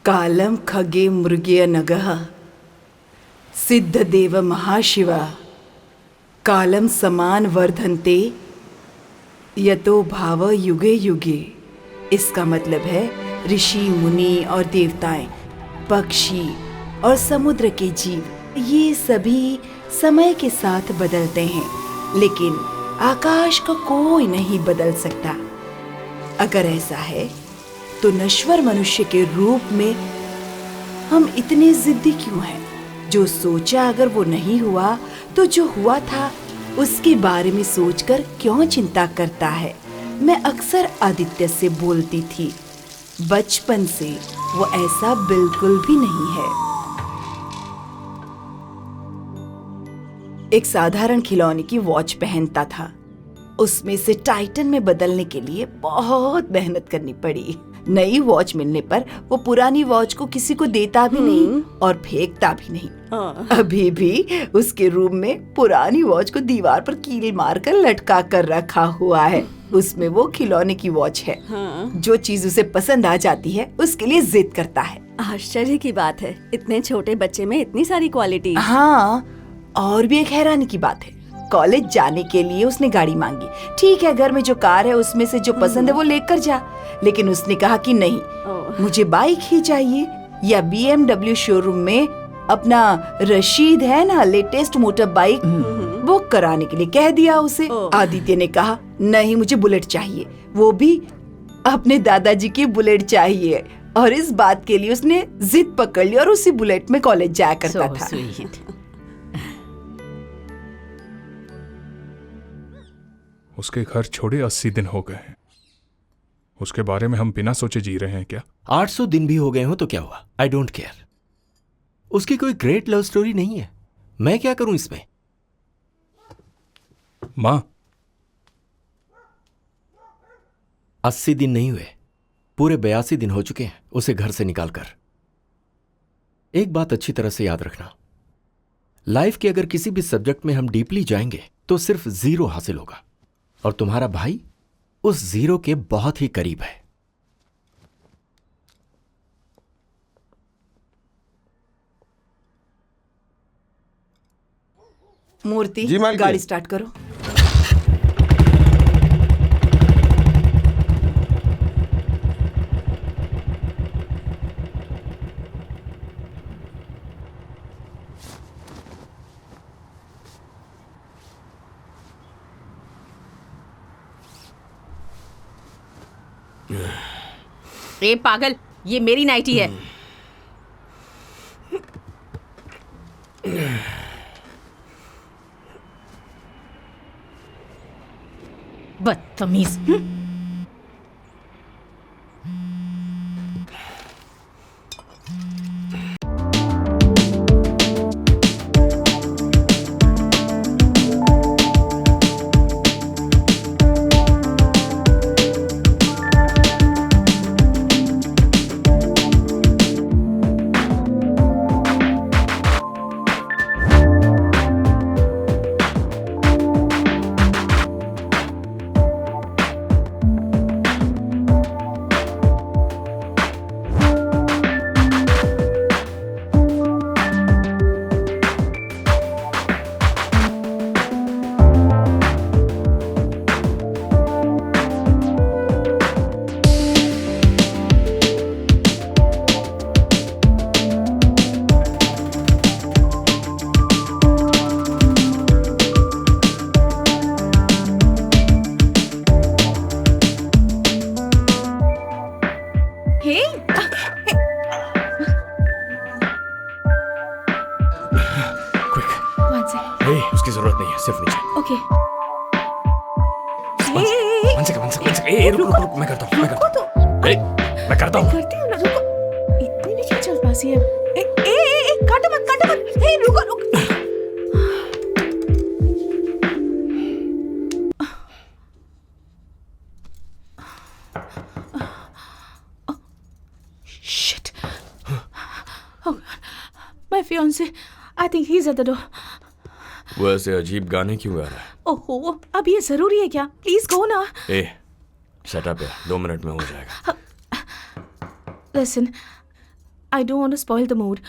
कालं खगे मृगे नगः सिद्धदेव महाशिवा कालं समान वर्धन्ते यतो भाव युगे युगे। इसका मतलब है ऋषि मुनि और देवताएं, पक्षी और समुद्र के जीव ये सभी समय के साथ बदलते हैं, लेकिन आकाश को कोई नहीं बदल सकता। अगर ऐसा है तो नश्वर मनुष्य के रूप में हम इतने जिद्दी क्यों हैं? जो सोचा अगर वो नहीं हुआ तो जो हुआ था उसके बारे में सोचकर क्यों चिंता करता है? मैं अक्सर आदित्य से बोलती थी, बचपन से वो ऐसा बिल्कुल भी नहीं है। एक साधारण खिलौने की वॉच पहनता था। उसमें से टाइटन में बदलने के लिए बहुत मेहनत करनी पड़ी। नई वॉच मिलने पर वो पुरानी वॉच को किसी को देता भी नहीं और फेंकता भी नहीं। अभी भी उसके रूम में पुरानी वॉच को दीवार पर कील मारकर लटका कर रखा हुआ है। उसमें वो खिलौने की वॉच है। जो चीज उसे पसंद आ जाती है उसके लिए जिद करता है। आश्चर्य की बात है, इतने छोटे बच्चे में इतनी सारी क्वालिटी। हाँ, और भी एक हैरानी की बात है, कॉलेज जाने के लिए उसने गाड़ी मांगी। ठीक है, घर में जो कार है उसमें से जो पसंद है वो लेकर जा, लेकिन उसने कहा कि नहीं, मुझे बाइक ही चाहिए। या BMW शोरूम में अपना रशीद है ना, लेटेस्ट मोटर बाइक बुक कराने के लिए कह दिया उसे। आदित्य ने कहा नहीं, मुझे बुलेट चाहिए, वो भी अपने दादाजी की बुलेट चाहिए। और इस बात के लिए उसने जिद पकड़ ली और उसी बुलेट में कॉलेज जाया करता था। उसके घर छोड़े 80 दिन हो गए हैं। उसके बारे में हम बिना सोचे जी रहे हैं क्या? 800 दिन भी हो गए हो तो क्या हुआ? I don't care. उसकी कोई ग्रेट लव स्टोरी नहीं है, मैं क्या करूं इसमें? मां, 80 दिन नहीं हुए, पूरे 82 दिन हो चुके हैं उसे घर से निकालकर। एक बात अच्छी तरह से याद रखना, लाइफ के अगर किसी भी सब्जेक्ट में हम डीपली जाएंगे तो सिर्फ 0 हासिल होगा, और तुम्हारा भाई उस 0 के बहुत ही करीब है। मूर्ति, जी मालकिन। गाड़ी स्टार्ट करो। ए पागल, ये मेरी नाइटी है। बदतमीज। उसकी जरूरत नहीं है, सिर्फ नीचे। ओके। रुक, मैं करता हूँ। मैं करता हूँ। करती हूँ ना, रुको। इतनी नहीं चल पासी है। काटो मत। हे, रुको। Shit. Oh, my fiancé. I think he's at the door. वो ऐसे अजीब गाने क्यों गा रहा है? ओहो, अब ये जरूरी है क्या? प्लीज गो ना। शट अप है, 2 मिनट में हो जाएगा। Listen, I don't want to spoil the mood.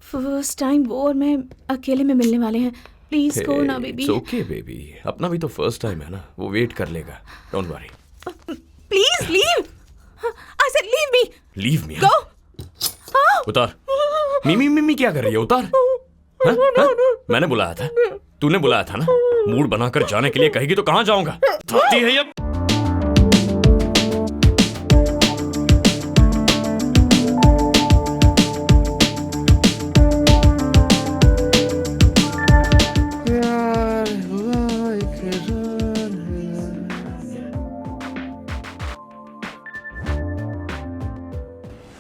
First time वो और मैं अकेले में मिलने वाले हैं। प्लीज गो ना बेबी। इट्स ओके बेबी, अपना भी तो फर्स्ट टाइम है ना, वो वेट कर लेगा, don't worry. Please leave. I said leave me. Leave me? Go. उतार। मिमी मिमी क्या कर रही है? उतार। हाँ? मैंने बुलाया था, तूने बुलाया था ना। मूड बनाकर जाने के लिए कहेगी तो कहाँ जाऊंगा? थकती है ये।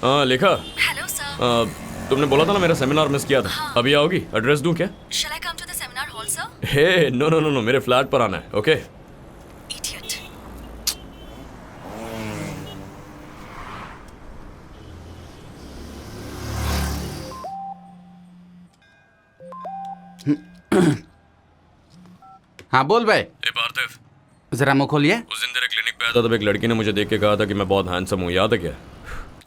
हाँ लेखा। Hello sir. तुमने बोला था ना मेरा सेमिनार मिस किया था। हाँ। अभी आओगी? एड्रेस दूं क्या? Shall I come to the seminar hall, sir? Hey no no no no, मेरे फ्लैट पर आना है। Okay Idiot. हाँ बोल भाई। ए पार्थिव, जरा मुंह खोलिए। उस दिन तेरे क्लिनिक पे आया था तब एक लड़की ने मुझे देख के कहा था कि मैं बहुत हैंडसम हूँ, याद है क्या?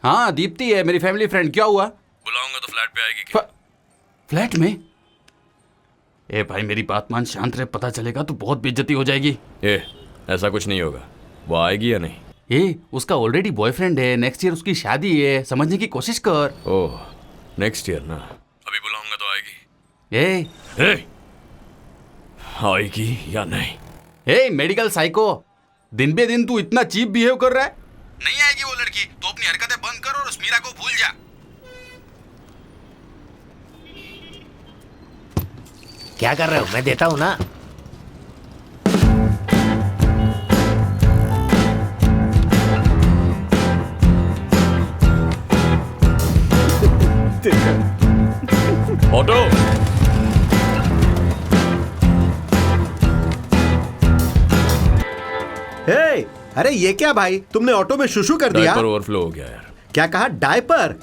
हाँ दीप्ति है मेरी फैमिली फ्रेंड। क्या हुआ? बुलाऊंगा तो फ्लैट पे आएगी क्या? फ्लैट में? ए भाई मेरी बात मान, शांत रहे, पता चलेगा तो बहुत बेइज्जती हो जाएगी। ए ऐसा कुछ नहीं होगा, वो आएगी या नहीं? ए उसका ऑलरेडी बॉयफ्रेंड है, नेक्स्ट ईयर उसकी शादी है, समझने की कोशिश कर। ओह नेक्स्ट ईयर ना, अभी बुलाऊंगा तो आएगी? ए आएगी या नहीं? ए मेडिकल साइको, दिन बे दिन तू इतना चीप बिहेव कर रहा है। नहीं आएगी वो लड़की, तो अपनी हरकतें बंद कर और उस मीरा को भूल जा। क्या कर रहे हो? मैं देता हूं ना। ऑटो। हे, अरे ये क्या भाई, तुमने ऑटो में शुशु कर दिया? डायपर ओवरफ्लो हो गया यार। क्या कहा? डायपर?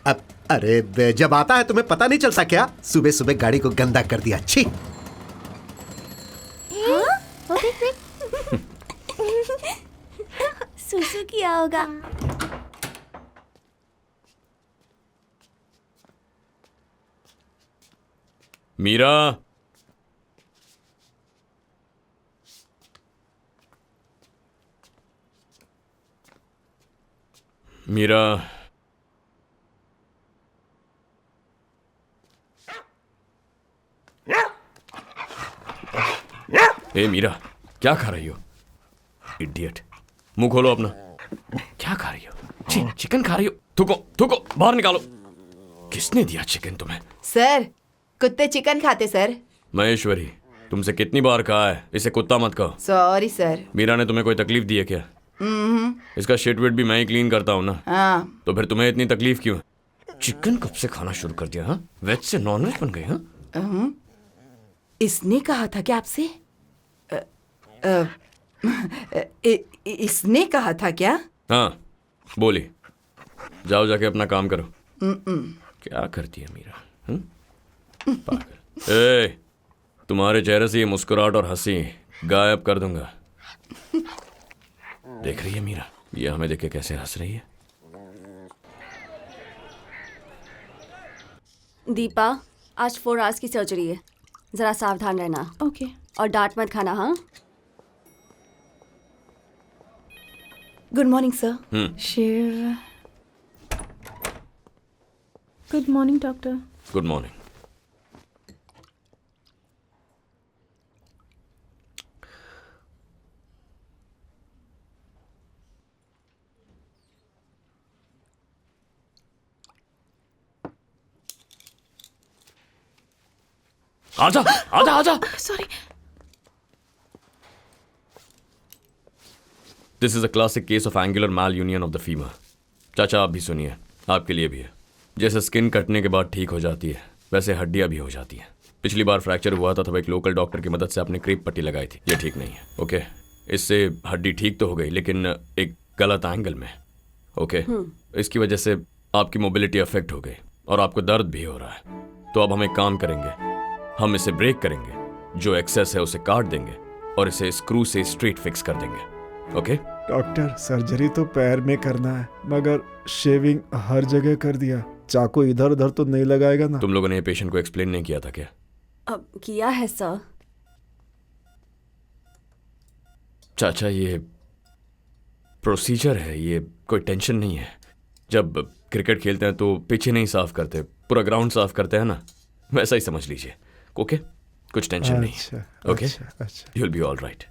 अब अरे जब आता है तुम्हें पता नहीं चलता क्या? सुबह सुबह गाड़ी को गंदा कर दिया। छी। सुसु किया होगा। मीरा, मीरा, ए मीरा, क्या खा रही हो? इडियट, मुंह खोलो अपना। क्या खा रही हो? चिकन खा रही हो? थूको थूको, बाहर निकालो। किसने दिया चिकन तुम्हें? सर, कुत्ते चिकन खाते सर। महेश्वरी, तुमसे कितनी बार कहा है इसे कुत्ता मत कहो। Sorry sir. मीरा ने तुम्हें कोई तकलीफ दी है क्या? इसका शिट विट भी मैं ही क्लीन करता हूँ ना। हाँ। तो फिर तुम्हें इतनी तकलीफ क्यों है? चिकन कब से खाना शुरू कर दिया? हाँ, वेज से नॉन वेज बन गए? हाँ, इसने कहा था क्या आपसे? इसने कहा था क्या? हाँ बोली। जाओ जाके अपना काम करो। क्या करती है मीरा? पागल। ए, तुम्हारे चेहरे से ये मुस्कुराहट और हंसी गायब कर दूंगा। देख रही है मीरा, ये हमें देख के कैसे हंस रही है। दीपा, आज 4 आवर्स की सर्जरी है, जरा सावधान रहना। ओके। और डांट मत खाना। हाँ, गुड मॉर्निंग सर। शेर। Good morning doctor. Good morning. आजा आजा आजा। Sorry. This is a classic case of angular malunion of the femur. चाचा आप भी सुनिए, आपके लिए भी है। जैसे स्किन कटने के बाद ठीक हो जाती है, वैसे हड्डियां भी हो जाती हैं। पिछली बार फ्रैक्चर हुआ था तब एक लोकल डॉक्टर की मदद से आपने क्रीप पट्टी लगाई थी, ये ठीक नहीं है। ओके, इससे हड्डी ठीक तो हो गई लेकिन एक गलत एंगल में। ओके, इसकी वजह से आपकी मोबिलिटी अफेक्ट हो गई और आपको दर्द भी हो रहा है। तो अब हम एक काम करेंगे, हम इसे ब्रेक करेंगे, जो एक्सेस है उसे काट देंगे और इसे स्क्रू से स्ट्रेट फिक्स कर देंगे। ओके? डॉक्टर, सर्जरी तो पैर में करना है मगर शेविंग हर जगह कर दिया। चाकू इधर उधर तो नहीं लगाएगा ना? तुम लोगों ने ये पेशेंट को एक्सप्लेन नहीं किया था क्या? अब किया है सर। चाचा, ये प्रोसीजर है, ये कोई टेंशन नहीं है। जब क्रिकेट खेलते हैं तो पिच ही नहीं साफ करते, पूरा ग्राउंड साफ करते हैं ना, वैसा ही समझ लीजिए। ओके, कुछ टेंशन नहीं है। Okay, you will be all right.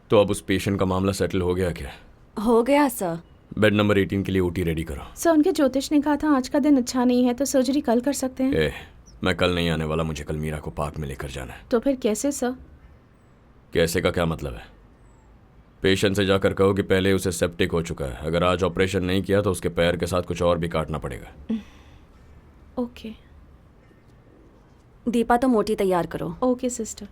तो अब उस पेशेंट का मामला सेटल हो गया क्या? हो गया सर। बेड नंबर 18 के लिए ओटी रेडी करो। सर, उनके ज्योतिष ने कहा था आज का दिन अच्छा नहीं है, तो सर्जरी कल कर सकते हैं। मैं कल नहीं आने वाला, मुझे कल मीरा को पार्क में लेकर जाना है। तो फिर कैसे सर? कैसे का क्या मतलब है? पेशेंट से जाकर कहो कि पहले उसे सेप्टिक हो चुका है, अगर आज ऑपरेशन नहीं किया तो उसके पैर के साथ कुछ और भी काटना पड़ेगा। ओके। दीपा, तो मोटी तैयार करो। Okay sister.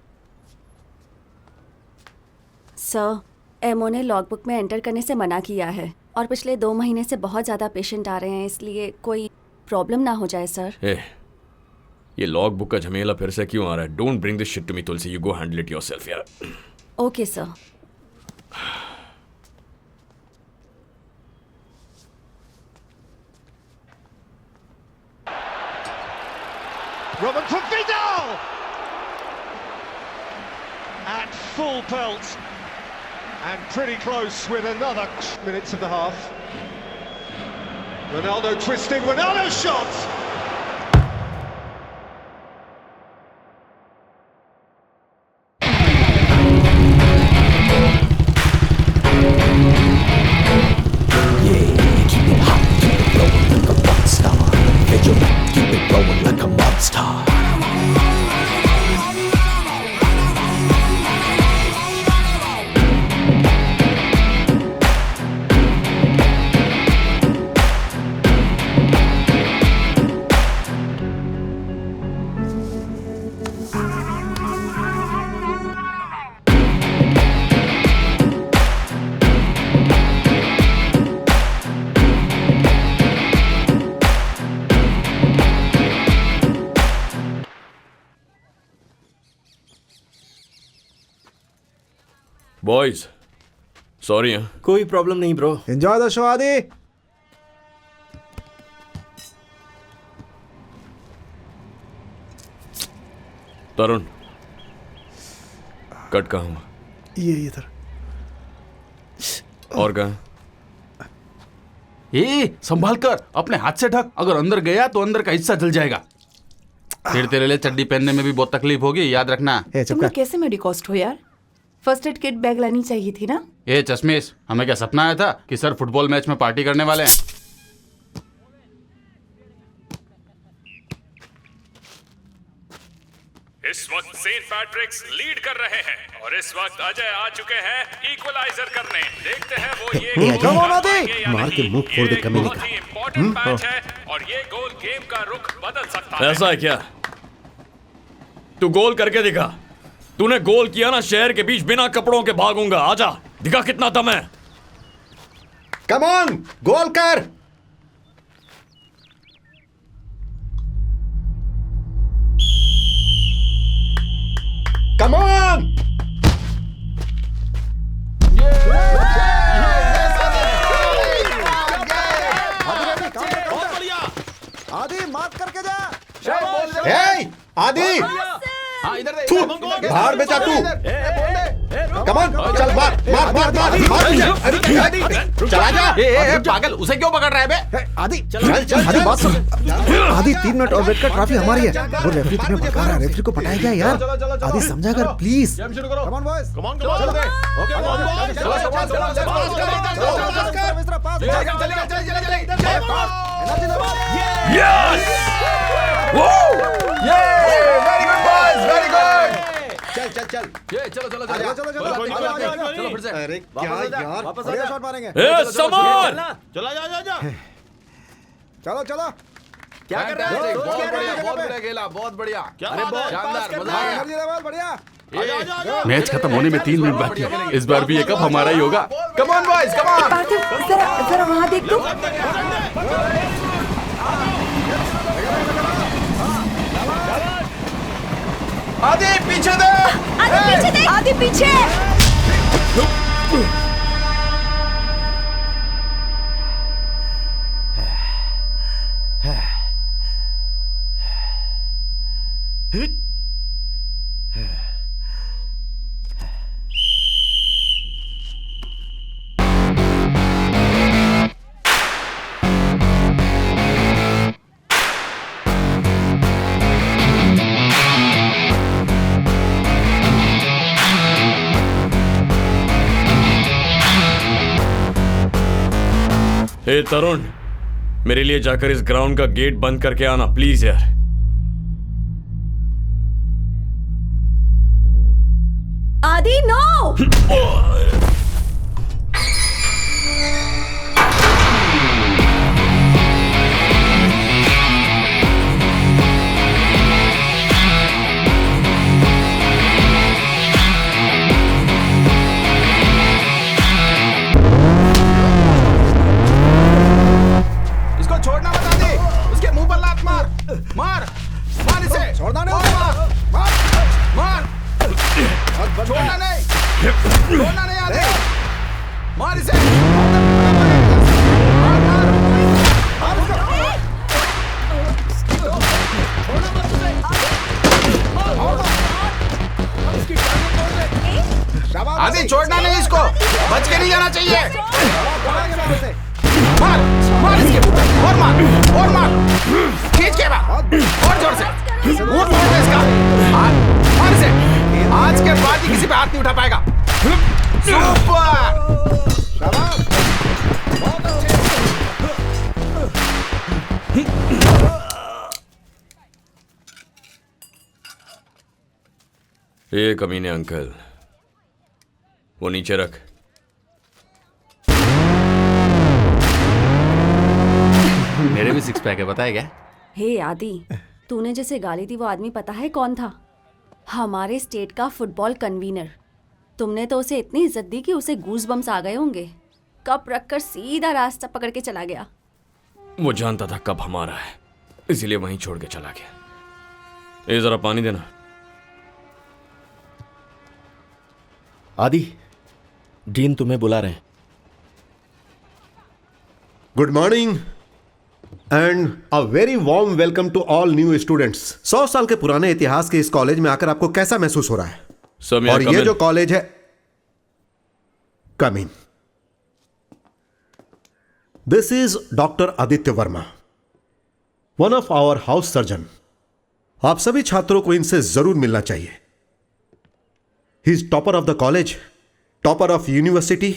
सर, एमओ ने लॉगबुक में एंटर करने से मना किया है और पिछले 2 महीने से बहुत ज़्यादा पेशेंट आ रहे हैं, इसलिए कोई प्रॉब्लम ना हो जाए सर। ये लॉग बुक का झमेला फिर से क्यों आ रहा है? Don't bring this shit to me Tulsi, you go handle it yourself यार। Okay sir. Robin for Vidal! At full pelt. And pretty close with another minutes of the half. Ronaldo twisting, Ronaldo shot! Boys, sorry. कोई problem नहीं bro. Enjoy the show आदि। तरुण, cut कहाँ हुआ? ये इधर। और कहाँ? संभाल कर, अपने हाथ से ढक, अगर अंदर गया तो अंदर का हिस्सा जल जाएगा। फिर तेरे लिए चड्डी पहनने में भी बहुत तकलीफ होगी, याद रखना। तुम लोग कैसे मेडिकॉस्ट हो यार? फर्स्ट एड किट बैग लानी चाहिए थी ना। चश्मेश, हमें क्या सपना आया था कि सर फुटबॉल मैच में पार्टी करने वाले हैं? इस वक्त सेंट पैट्रिक्स लीड कर रहे हैं और इस वक्त अजय आ चुके हैं इक्वलाइजर करने। देखते हैं वो ये गोल मार के मुंह फोड़ दे कमीने का। बहुत ही इंपॉर्टेंट मैच है और ये गोल गेम का रुख बदल सकता है। ऐसा है क्या? तू गोल करके दिखा। तूने गोल किया ना, शहर के बीच बिना कपड़ों के भागूंगा। आजा, दिखा कितना दम है। कम ऑन, गोल कर। Come on. आदि मार्क करके जा। आदि हाँ, इधर दे, बाहर में जा तू। कम ऑन, चल मार मार मार मार मार। चला जा। पागल, उसे क्यों पकड़ रहा है बे? आदि चल चल आदि बात सुन। आदि 3 मिनट और वेट कर, ट्रॉफी हमारी है। वो रेफरी तुम्हें भड़का रहा है, रेफरी को पटाया क्या यार? आदि समझा कर please. Come on boys, come on चलो दे। ओके बॉयज, चलो yes, very good boys, very good. चल चल चल, चलो चलो चलो चलो चलो फिर से। अरे क्या यार, वापस आ जा, शॉट मारेंगे। समान। चला जा जा जा। चलो चलो। क्या कर रहा है? बहुत बढ़िया खेला, बहुत बढ़िया। अरे बहुत शानदार, मजा आ एनर्जी लेवल बढ़िया। मैच खत्म होने में 3 मिनट बाकी है। इस बार भी ये कप हमारा ही होगा। Come on boys, come on. Parthiv, जरा वहां देख तो। आदि पीछे देख, आदि पीछे देख, आदि पीछे। हे तरुण, मेरे लिए जाकर इस ग्राउंड का गेट बंद करके आना प्लीज यार। आदि नो। इसको छोड़ना मत आदि, उसके मुंह पर लात मार, मार मार इसे, छोड़ना नहीं, मार मार, छोड़ना नहीं, छोड़ना नहीं आदि, मार इसे, मार मार मार उसको, छोड़ना मत उसे, आदि छोड़ना नहीं इसको, बच के नहीं जाना चाहिए। मार मार इसके और मार खींच के मार और जोर से मुंह तोड़ दे इसका, मार इसे। आज के बाद ही किसी पे हाथ नहीं उठा पाएगा। सुपर शाबाश, बहुत अच्छे। ये कमीने अंकल, वो नीचे रख। मेरे भी सिक्स पैक है, बताया क्या? हे आदि, तूने जिसे गाली दी वो आदमी पता है कौन था? हमारे स्टेट का फुटबॉल कन्वीनर। तुमने तो उसे इतनी इज्जत दी कि उसे गूज बम्स आ गए होंगे। कप रखकर सीधा रास्ता पकड़ के चला गया। वो जानता था कब हमारा है, इसीलिए वहीं छोड़ के चला गया। ये जरा पानी देना। आदि, डीन तुम्हें बुला रहे हैं। Good morning and a very warm welcome to all new students. 100 साल के पुराने इतिहास के इस कॉलेज में आकर आपको कैसा महसूस हो रहा है? और ये जो कॉलेज है, come in. This is doctor Aditya Verma, one of our house surgeon. आप सभी छात्रों को इनसे जरूर मिलना चाहिए। He is topper of the college, topper of university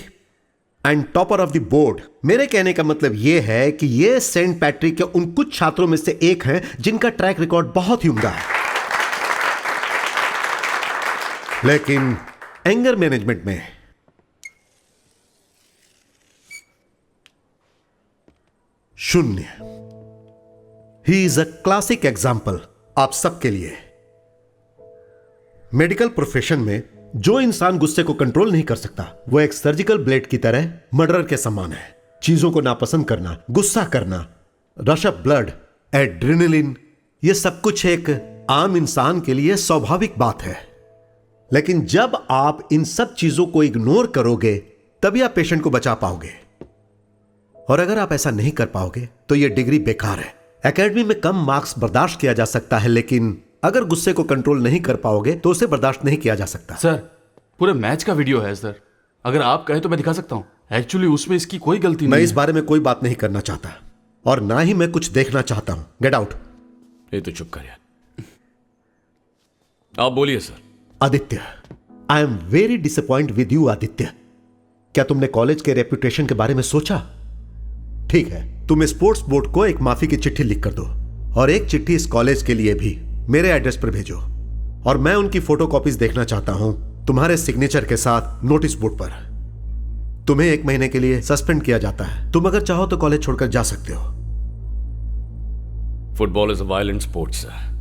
and topper of the board. मेरे कहने का मतलब यह है कि ये सेंट पैट्रिक के उन कुछ छात्रों में से एक हैं जिनका ट्रैक रिकॉर्ड बहुत ही उम्दा है, लेकिन एंगर मैनेजमेंट में शून्य। He is a classic example आप सबके लिए। मेडिकल प्रोफेशन में जो इंसान गुस्से को कंट्रोल नहीं कर सकता, वो एक सर्जिकल ब्लेड की तरह मर्डर के समान है। चीजों को नापसंद करना, गुस्सा करना, रश ऑफ ब्लड, एड्रेनलिन, ये सब कुछ एक आम इंसान के लिए स्वाभाविक बात है। लेकिन जब आप इन सब चीजों को इग्नोर करोगे तभी आप पेशेंट को बचा पाओगे, और अगर आप ऐसा नहीं कर पाओगे तो यह डिग्री बेकार है। एकेडमी में कम मार्क्स बर्दाश्त किया जा सकता है, लेकिन अगर गुस्से को कंट्रोल नहीं कर पाओगे तो उसे बर्दाश्त नहीं किया जा सकता। सर, पूरे मैच का वीडियो है सर, अगर आप कहें तो मैं दिखा सकता हूं। एक्चुअली उसमें इसकी कोई गलती नहीं। मैं इस बारे में कोई बात नहीं करना चाहता और ना ही मैं कुछ देखना चाहता हूं। Get out. ये तो चुप कर यार। आप बोलिए sir. Aditya, I am very disappoint with you Aditya. क्या तुमने कॉलेज के रेपुटेशन के बारे में सोचा? ठीक है, तुम स्पोर्ट्स बोर्ड को एक माफी की चिट्ठी लिख कर दो और एक चिट्ठी इस कॉलेज के लिए भी मेरे एड्रेस पर भेजो, और मैं उनकी फोटोकॉपीज देखना चाहता हूं तुम्हारे सिग्नेचर के साथ नोटिस बोर्ड पर। तुम्हें 1 महीने के लिए सस्पेंड किया जाता है। तुम अगर चाहो तो कॉलेज छोड़कर जा सकते हो। Football is a violent sport sir.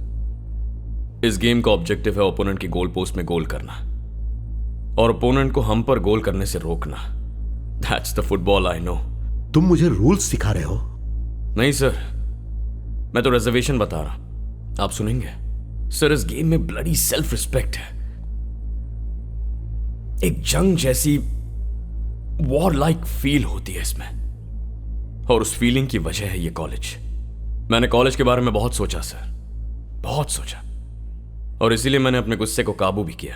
इस गेम का ऑब्जेक्टिव है ओपोनेंट की गोल पोस्ट में गोल करना और ओपोनेंट को हम पर गोल करने से रोकना। That's the football I know. तुम मुझे रूल्स सिखा रहे हो? नहीं सर, मैं तो रिजर्वेशन बता रहा। आप सुनेंगे? सर इस गेम में ब्लडी सेल्फ रिस्पेक्ट है, एक जंग जैसी वॉर लाइक फील होती है इसमें, और उस फीलिंग की वजह है ये कॉलेज। मैंने कॉलेज के बारे में बहुत सोचा सर, बहुत सोचा, और इसीलिए मैंने अपने गुस्से को काबू भी किया।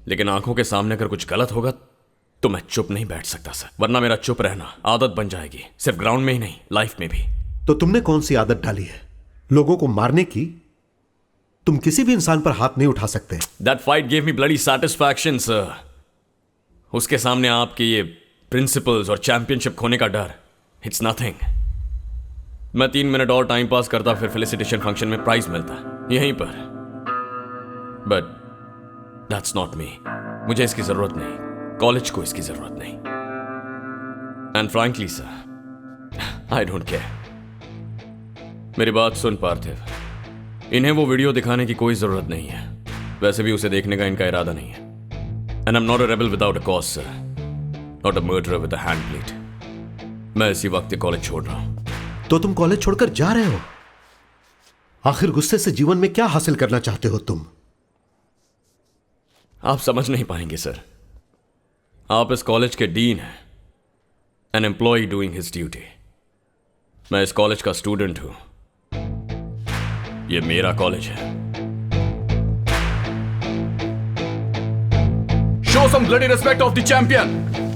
लेकिन आंखों के सामने अगर कुछ गलत होगा तो मैं चुप नहीं बैठ सकता सर, वरना मेरा चुप रहना आदत बन जाएगी, सिर्फ ग्राउंड में ही नहीं, लाइफ में भी। तो तुमने कौन सी आदत डाली है? लोगों को मारने की? तुम किसी भी इंसान पर हाथ नहीं उठा सकते। That fight gave me bloody satisfaction sir. उसके सामने आपके ये प्रिंसिपल्स और चैंपियनशिप खोने का डर, इट्स नथिंग। मैं 3 मिनट और टाइम पास करता, फिर फेलिसिटेशन फंक्शन में प्राइज मिलता यहीं पर। But that's not me. मुझे इसकी जरूरत नहीं, कॉलेज को इसकी जरूरत नहीं। And frankly sir, I don't care. मेरी बात सुन पार्थिव, इन्हें वो वीडियो दिखाने की कोई जरूरत नहीं है, वैसे भी उसे देखने का इनका इरादा नहीं है। And I am not a rebel without a cause sir, not a murderer with a hand plate. मैं इसी वक्त कॉलेज छोड़ रहा हूं। तो तुम कॉलेज छोड़कर जा रहे हो? आखिर गुस्से से जीवन में क्या हासिल करना चाहते हो तुम? आप समझ नहीं पाएंगे सर। आप इस कॉलेज के डीन हैं, an employee doing his duty. मैं इस कॉलेज का स्टूडेंट हूं, ये मेरा कॉलेज है। Show some bloody respect of the champion.